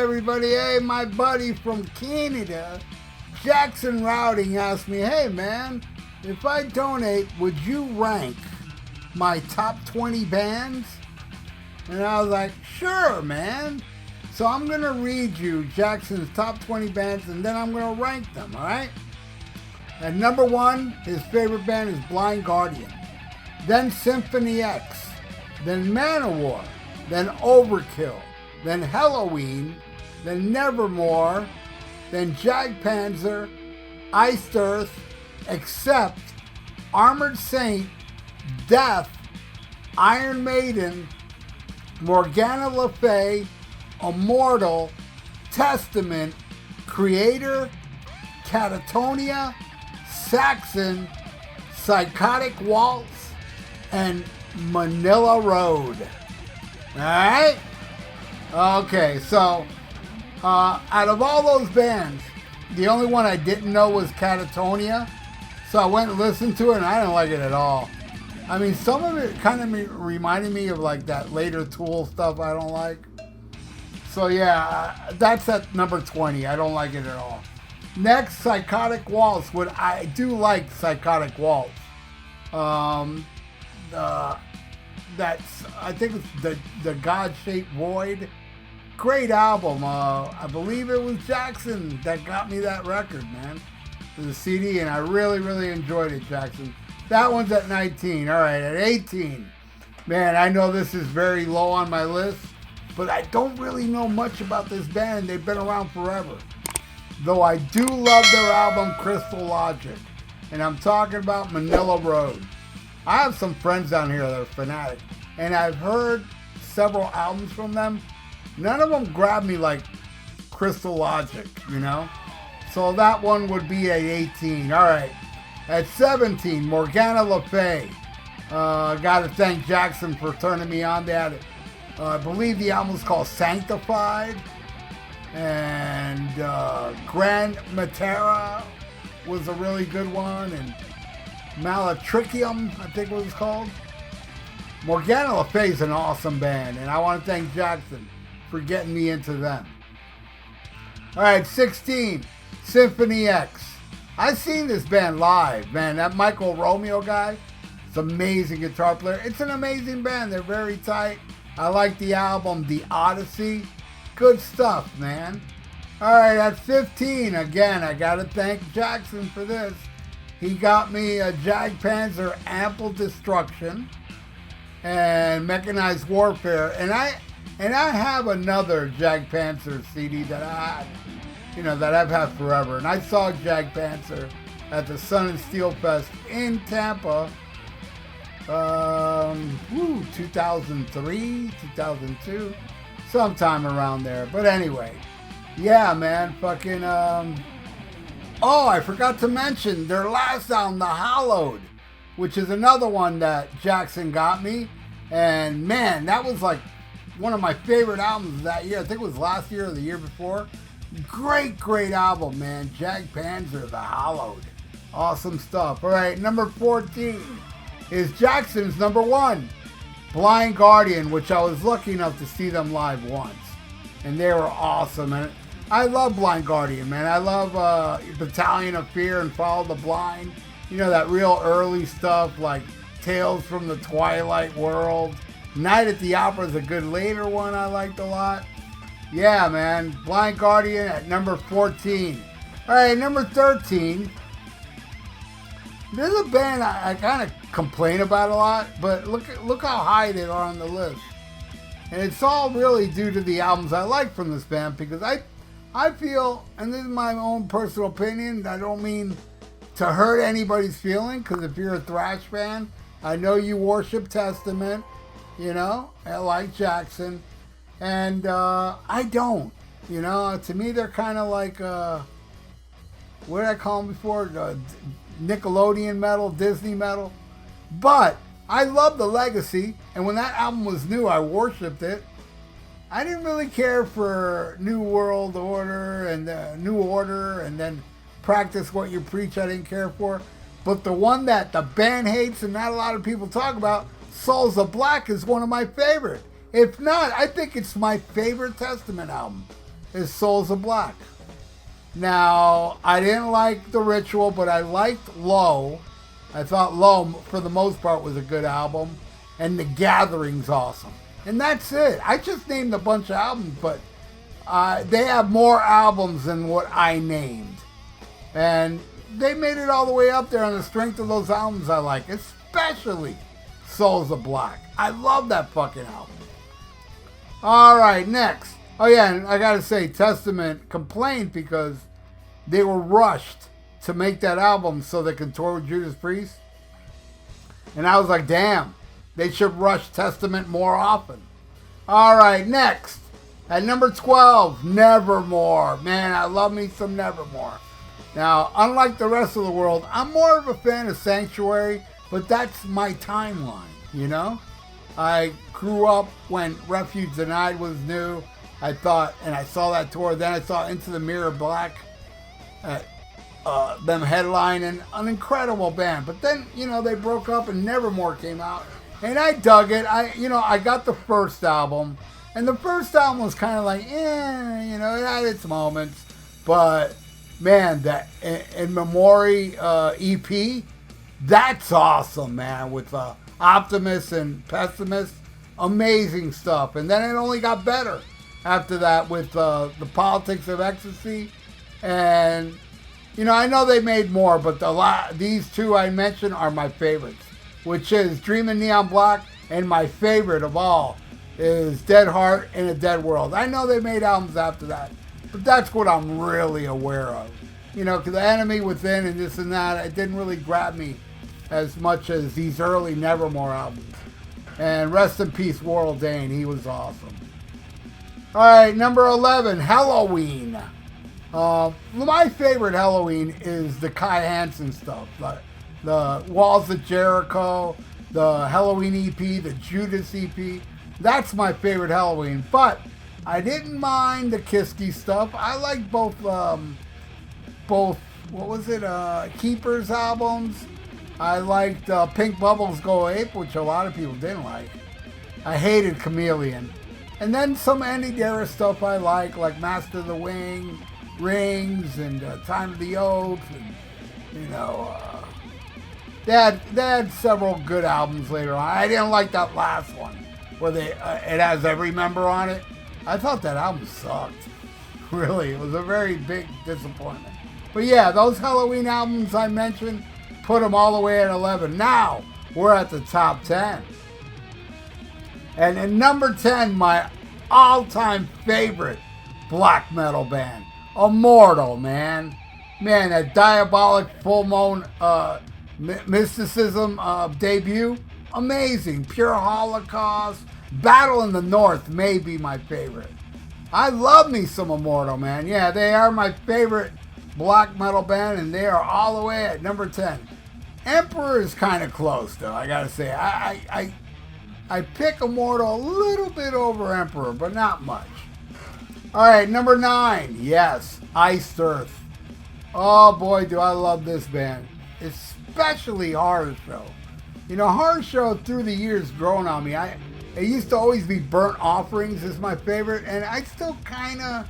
everybody? Hey, my buddy from Canada, Jackson Rawdings, asked me, hey man, if I donate, would you rank my top 20 bands? And I was like, sure, man. So I'm going to read you Jackson's top 20 bands, and then I'm going to rank them, all right? At number 1, his favorite band is Blind Guardian. Then Symphony X. Then Manowar. Then Overkill. Then Halloween. Then Nevermore. Then Jagpanzer. Iced Earth. Accept. Armored Saint. Death. Iron Maiden. Morgana Le Fay. Immortal. Testament. Creator. Catatonia. Saxon. Psychotic Waltz. And Manila Road. Alright? Okay, so out of all those bands, the only one I didn't know was Catatonia. So I went and listened to it, and I didn't like it at all. I mean, some of it kind of reminded me of like that later Tool stuff I don't like. So yeah, that's at number 20. I don't like it at all. Next, Psychotic Waltz. What I do like Psychotic Waltz. That's, I think it's the God-Shaped Void. Great album. I believe it was Jackson that got me that record, man. The CD, and I really, really enjoyed it, Jackson. That one's at 19. All right, at 18. Man, I know this is very low on my list, but I don't really know much about this band. They've been around forever. Though I do love their album, Crystal Logic. And I'm talking about Manila Road. I have some friends down here that are fanatic, and I've heard several albums from them. None of them grab me like Crystal Logic, you know? So that one would be at 18. All right. At 17, Morgana Le Fay. Got to thank Jackson for turning me on that. I believe the album is called Sanctified. And Grand Matera was a really good one. And Malatrichium, I think what it's called. Morgana Le Fay is an awesome band, and I want to thank Jackson for getting me into them. All right, 16, Symphony X. I've seen this band live, man. That Michael Romeo guy, it's an amazing guitar player. It's an amazing band. They're very tight. I like the album, The Odyssey. Good stuff, man. All right, at 15, again, I got to thank Jackson for this. He got me a Jagpanzer Ample Destruction and Mechanized Warfare, and I have another Jagpanzer CD that I had, that I've had forever. And I saw Jagpanzer at the Sun and Steel Fest in Tampa, 2003, 2002, sometime around there. But anyway, yeah, man, fucking. Oh, I forgot to mention their last album, The Hallowed, which is another one that Jackson got me. And man, that was like one of my favorite albums of that year. I think it was last year or the year before. Great album, man. Jagpanzer, The Hallowed. Awesome stuff. All right, number 14 is Jackson's number 1, Blind Guardian, which I was lucky enough to see them live once. And they were awesome. And I love Blind Guardian, man. I love Battalion of Fear and Follow the Blind. That real early stuff like Tales from the Twilight World. Night at the Opera is a good later one I liked a lot. Yeah, man. Blind Guardian at number 14. All right, number 13. This is a band I kind of complain about a lot, but look how high they are on the list. And it's all really due to the albums I like from this band, because I feel, and this is my own personal opinion, I don't mean to hurt anybody's feeling, because if you're a thrash fan, I know you worship Testament, I like Jackson, and I don't, to me they're kind of like, what did I call them before, Nickelodeon metal, Disney metal, but I love the legacy, and when that album was new, I worshipped it. I didn't really care for New World Order and New Order, and then Practice What You Preach I didn't care for. But the one that the band hates and not a lot of people talk about, Souls of Black, is one of my favorite. If not, I think it's my favorite Testament album. is Souls of Black. Now, I didn't like The Ritual, but I liked Low. I thought Low, for the most part, was a good album. And The Gathering's awesome. And that's it. I just named a bunch of albums, but they have more albums than what I named. And they made it all the way up there on the strength of those albums I like, especially Souls of Black. I love that fucking album. All right, next. Oh yeah, and I gotta say, Testament complained because they were rushed to make that album so they could tour with Judas Priest. And I was like, damn, they should rush Testament more often. All right, next. At number 12, Nevermore. Man, I love me some Nevermore. Now, unlike the rest of the world, I'm more of a fan of Sanctuary, but that's my timeline, you know? I grew up when Refuge Denied was new. I thought, and I saw that tour. Then I saw Into the Mirror Black, them headlining, an incredible band. But then, you know, they broke up and Nevermore came out, and I dug it. I got the first album, and the first album was kind of like, you know, it had its moments. But man, that In Memory EP, that's awesome, man. With Optimist and Pessimist, amazing stuff. And then it only got better after that with the Politics of Ecstasy. And, you know, I know they made more, but these two I mentioned are my favorites, which is Dream in Neon Black, and my favorite of all is Dead Heart in a Dead World. I know they made albums after that, but that's what I'm really aware of. You know, because The Enemy Within and this and that, it didn't really grab me as much as these early Nevermore albums. And rest in peace, Warrell Dane. He was awesome. All right, number 11, Halloween. My favorite Halloween is the Kai Hansen stuff. The Walls of Jericho, the Halloween EP, the Judas EP. That's my favorite Halloween. But I didn't mind the Kiski stuff. I like both, Keepers albums. I liked Pink Bubbles Go Ape, which a lot of people didn't like. I hated Chameleon. And then some Andy Dara stuff I like Master of the Rings and Time of the Oath. And, you know, they had several good albums later on. I didn't like that last one where it has every member on it. I thought that album sucked. Really, it was a very big disappointment. But yeah, those Halloween albums I mentioned, put them all the way at 11. Now, we're at the top 10. And in number 10, my all-time favorite black metal band, Immortal, man. Man, that Diabolic Full Moon Mysticism debut, amazing. Pure Holocaust, Battle in the North may be my favorite. I love me some Immortal, man. Yeah, they are my favorite black metal band, and they are all the way at number 10. Emperor is kind of close, though, I gotta say. I pick Immortal a little bit over Emperor, but not much. All right, number 9. Yes, Iced Earth. Oh, boy, do I love this band. Especially Horror Show. You know, Horror Show, through the years, grown on me. It used to always be Burnt Offerings is my favorite, and I still kind of...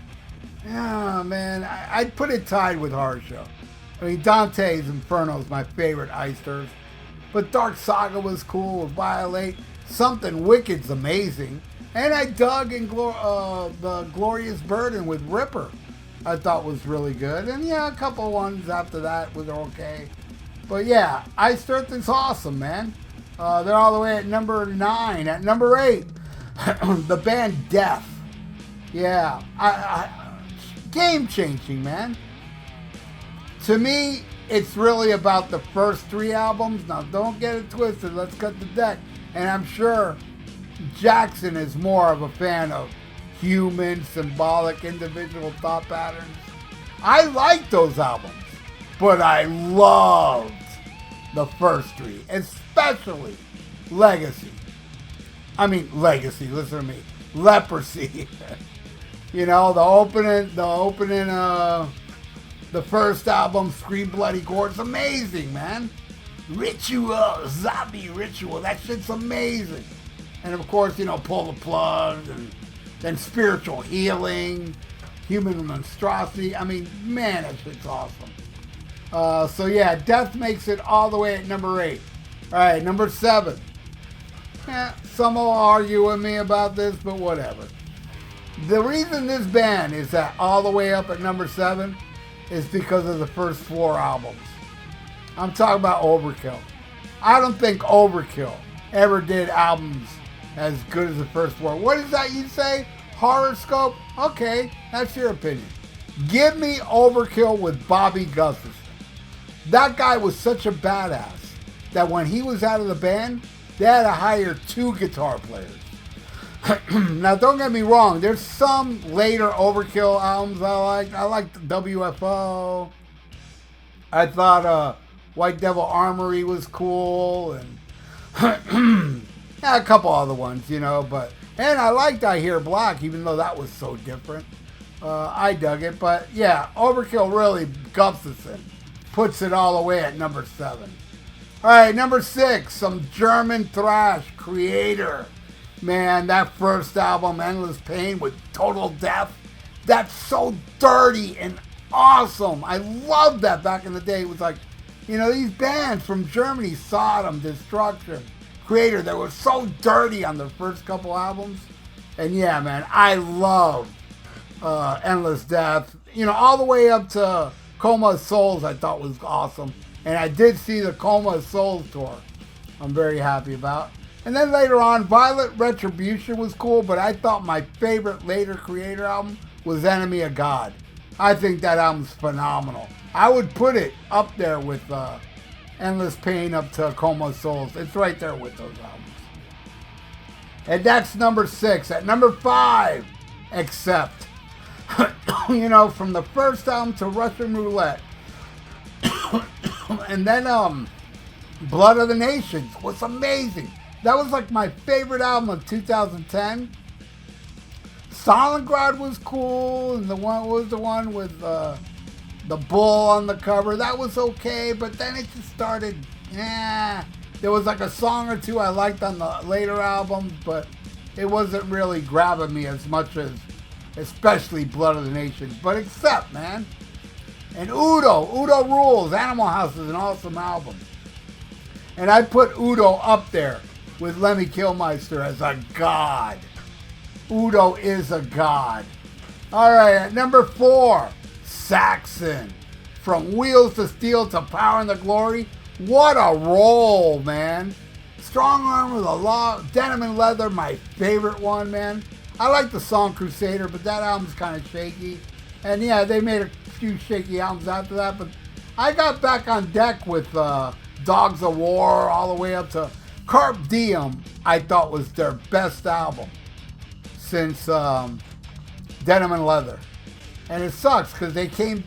Yeah, man, I'd put it tied with Horror Show. I mean, Dante's Inferno is my favorite Iced Earth. But Dark Saga was cool with Violate. Something Wicked's amazing. And I dug in the Glorious Burden with Ripper. I thought was really good. And yeah, a couple ones after that was okay. But yeah, Iced Earth is awesome, man. They're all the way at number 9. At number 8, the band Death. Yeah, game-changing, man. To me, it's really about the first 3 albums. Now, don't get it twisted. Let's cut the deck. And I'm sure Jackson is more of a fan of human, symbolic, individual thought patterns. I like those albums, but I loved the first 3, especially Legacy. I mean, Legacy, listen to me. Leprosy. You know, the first album, Scream Bloody Gore, is amazing, man. Ritual, Zombie Ritual, that shit's amazing. And of course, you know, Pull the Plug, and then Spiritual Healing, Human Monstrosity. I mean, man, that shit's awesome. So yeah, Death makes it all the way at number 8. All right, number 7. Some will argue with me about this, but whatever. The reason this band is at all the way up at number 7 is because of the first 4 albums. I'm talking about Overkill. I don't think Overkill ever did albums as good as the first 4. What is that you say? Horoscope? Okay, that's your opinion. Give me Overkill with Bobby Gustafson. That guy was such a badass that when he was out of the band, they had to hire 2 guitar players. Now, don't get me wrong. There's some later Overkill albums I liked. I liked WFO. I thought White Devil Armory was cool. And yeah, a couple other ones, you know. And I liked I Hear Black, even though that was so different. I dug it. But yeah, Overkill really, Gustafson puts it all the way at number 7. All right, number 6, some German thrash, Creator. Man, that first album, Endless Pain with Total Death, that's so dirty and awesome. I loved that back in the day. It was like, you know, these bands from Germany, Sodom, Destruction, Creator, they were so dirty on their first couple albums. And yeah, man, I love Endless Death. You know, all the way up to Coma of Souls I thought was awesome. And I did see the Coma of Souls tour. I'm very happy about. And then later on, Violent Retribution was cool, but I thought my favorite later Creator album was Enemy of God. I think that album's phenomenal. I would put it up there with Endless Pain up to Coma of Souls. It's right there with those albums. And that's number 6. At number 5, Accept. You know, from the first album to Russian Roulette. And then Blood of the Nations was amazing. That was like my favorite album of 2010. Stalingrad was cool, and the one was the one with the bull on the cover. That was okay, but then it just started. There was like a song or two I liked on the later albums, but it wasn't really grabbing me as much as, especially Blood of the Nations. But Accept, man. And Udo rules. Animal House is an awesome album. And I put Udo up there with Lemmy Kilmister as a god. Udo is a god. All right, at number 4, Saxon. From Wheels to Steel to Power and the Glory. What a roll, man. Strong Arm with a Law. Denim and Leather, my favorite one, man. I like the song Crusader, but that album's kind of shaky. And yeah, they made a few shaky albums after that, but I got back on deck with Dogs of War all the way up to Carpe Diem. I thought was their best album since Denim and Leather. And it sucks because they came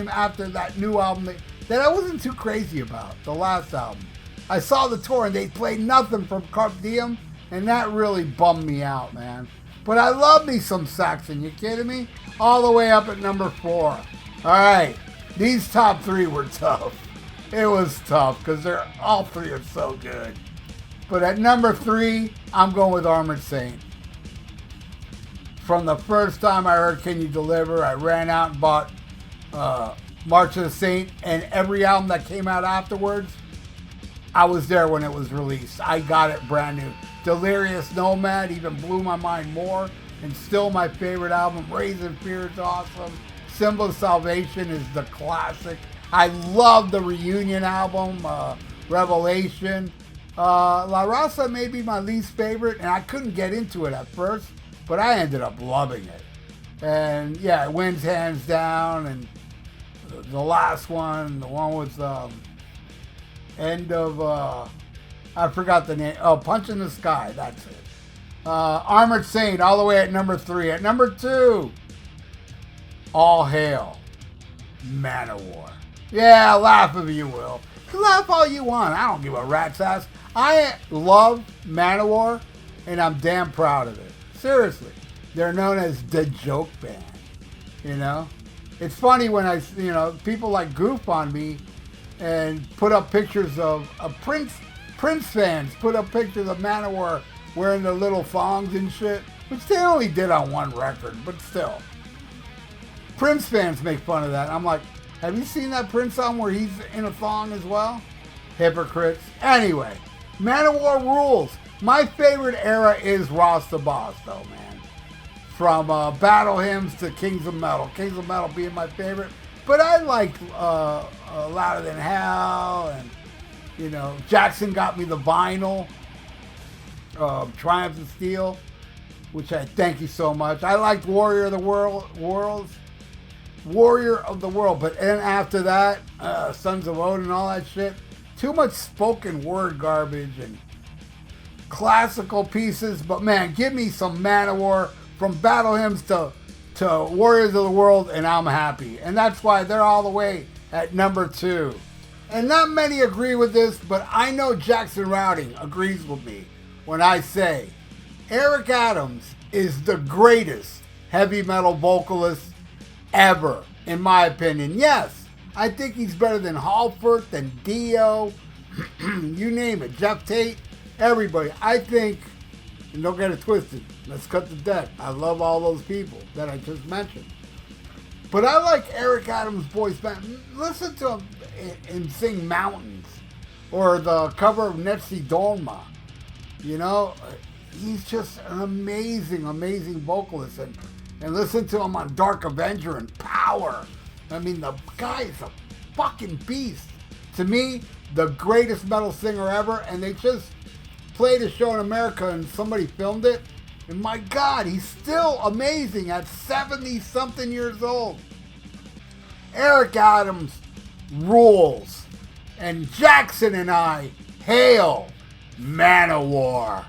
after that new album that I wasn't too crazy about, the last album. I saw the tour and they played nothing from Carpe Diem, and that really bummed me out, man. But I love me some Saxon, you kidding me? All the way up at number 4. All right, these top 3 were tough. It was tough because all 3 are so good. But at number 3, I'm going with Armored Saint. From the first time I heard Can You Deliver, I ran out and bought March of the Saint, and every album that came out afterwards, I was there when it was released. I got it brand new. Delirious Nomad even blew my mind more, and still my favorite album. Raising Fear is awesome. Symbol of Salvation is the classic. I love the reunion album, Revelation. La Raza may be my least favorite, and I couldn't get into it at first, but I ended up loving it. And yeah, it wins hands down, and the last one, the one with end of, I forgot the name. Oh, Punch in the Sky. That's it. Armored Saint all the way at number 3. At number 2, All Hail, Manowar. Yeah, laugh if you will. Laugh all you want. I don't give a rat's ass. I love Manowar, and I'm damn proud of it. Seriously. They're known as the joke band. You know? It's funny when people like goof on me and put up pictures of Prince fans put up pictures of Manowar wearing their little thongs and shit, which they only did on one record, but still. Prince fans make fun of that. I'm like, have you seen that Prince song where he's in a thong as well? Hypocrites. Anyway, Manowar rules. My favorite era is Ross the Boss, though, man. From Battle Hymns to Kings of Metal. Kings of Metal being my favorite. But I like Louder Than Hell, and, you know, Jackson got me the vinyl. Triumph of Steel, which I thank you so much. I liked Warrior of the World. But then after that, Sons of Odin and all that shit, too much spoken word garbage and classical pieces. But man, give me some Manowar from Battle Hymns to Warriors of the World, and I'm happy. And that's why they're all the way at number 2. And not many agree with this, but I know Jackson Rawdings agrees with me when I say Eric Adams is the greatest heavy metal vocalist ever, in my opinion. Yes, I think he's better than Halford, than Dio, you name it, Jeff Tate, everybody. I think, and don't get it twisted, let's cut the deck. I love all those people that I just mentioned. But I like Eric Adams' voice, man. Listen to him and sing Mountains, or the cover of Netsi Dolma. You know, he's just an amazing, amazing vocalist. And listen to him on Dark Avenger and Power. I mean, the guy is a fucking beast. To me, the greatest metal singer ever. And they just played a show in America and somebody filmed it. And my God, he's still amazing at 70-something years old. Eric Adams rules. And Jackson and I hail Manowar.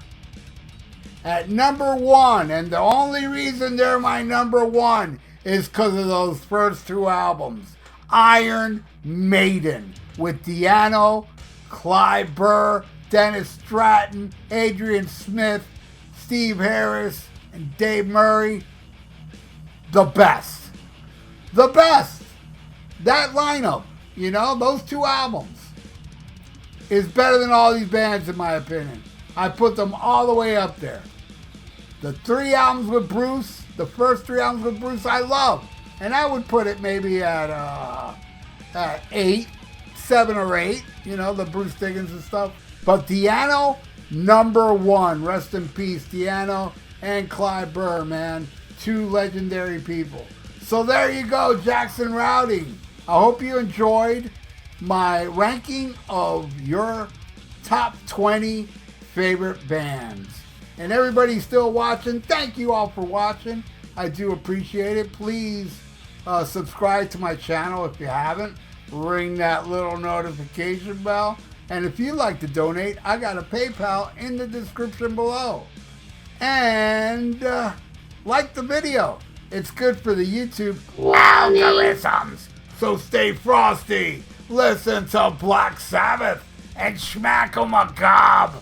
At number 1, and the only reason they're my number 1 is because of those first 2 albums. Iron Maiden with Di'Anno, Clive Burr, Dennis Stratton, Adrian Smith, Steve Harris, and Dave Murray. The best. The best. That lineup, you know, those 2 albums is better than all these bands in my opinion. I put them all the way up there. The 3 albums with Bruce, the first 3 albums with Bruce, I love. And I would put it maybe at 8, 7 or 8, you know, the Bruce Diggins and stuff. But Di'Anno, number 1. Rest in peace, Di'Anno and Clive Burr, man. 2 legendary people. So there you go, Jackson Rawdings. I hope you enjoyed my ranking of your top 20 favorite bands. And everybody still watching, thank you all for watching. I do appreciate it. Please subscribe to my channel if you haven't. Ring that little notification bell. And if you'd like to donate, I got a PayPal in the description below. And like the video. It's good for the YouTube algorithms. So stay frosty. Listen to Black Sabbath and Schmack 'em a gob.